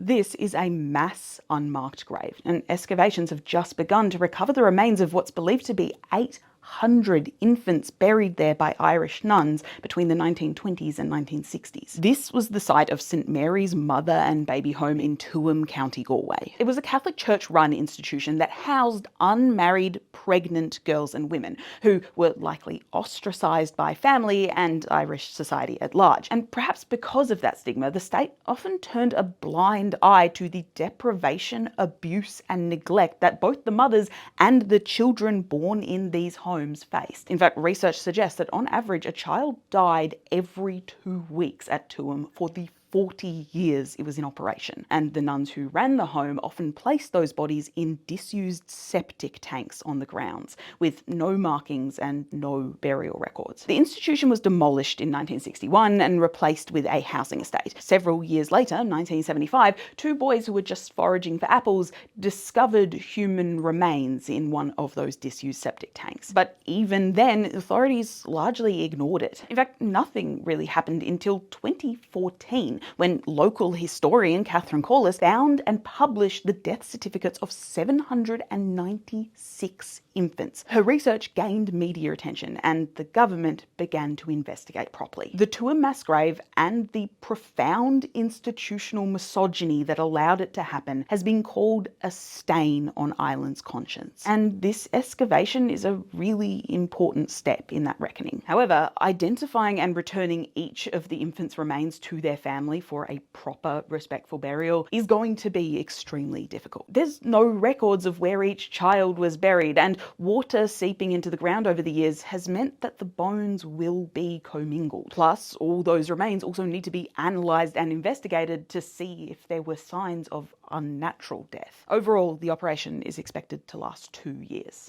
This is a mass unmarked grave, and excavations have just begun to recover the remains of what's believed to be 800 infants buried there by Irish nuns between the 1920s and 1960s. This was the site of St Mary's Mother and Baby Home in Tuam, County Galway. It was a Catholic Church-run institution that housed unmarried pregnant girls and women who were likely ostracised by family and Irish society at large. And perhaps because of that stigma, the state often turned a blind eye to the deprivation, abuse and neglect that both the mothers and the children born in these homes faced. In fact, research suggests that on average a child died every 2 weeks at Tuam for the 40 years it was in operation, and the nuns who ran the home often placed those bodies in disused septic tanks on the grounds, with no markings and no burial records. The institution was demolished in 1961 and replaced with a housing estate. Several years later, 1975, 2 boys who were just foraging for apples discovered human remains in one of those disused septic tanks. But even then, authorities largely ignored it. In fact, nothing really happened until 2014, when local historian Catherine Corliss found and published the death certificates of 796 infants. Her research gained media attention and the government began to investigate properly. The Tuam mass grave and the profound institutional misogyny that allowed it to happen has been called a stain on Ireland's conscience. And this excavation is a really important step in that reckoning. However, identifying and returning each of the infants' remains to their family for a proper, respectful burial is going to be extremely difficult. There's no records of where each child was buried, and water seeping into the ground over the years has meant that the bones will be commingled. Plus, all those remains also need to be analysed and investigated to see if there were signs of unnatural death. Overall, the operation is expected to last 2 years.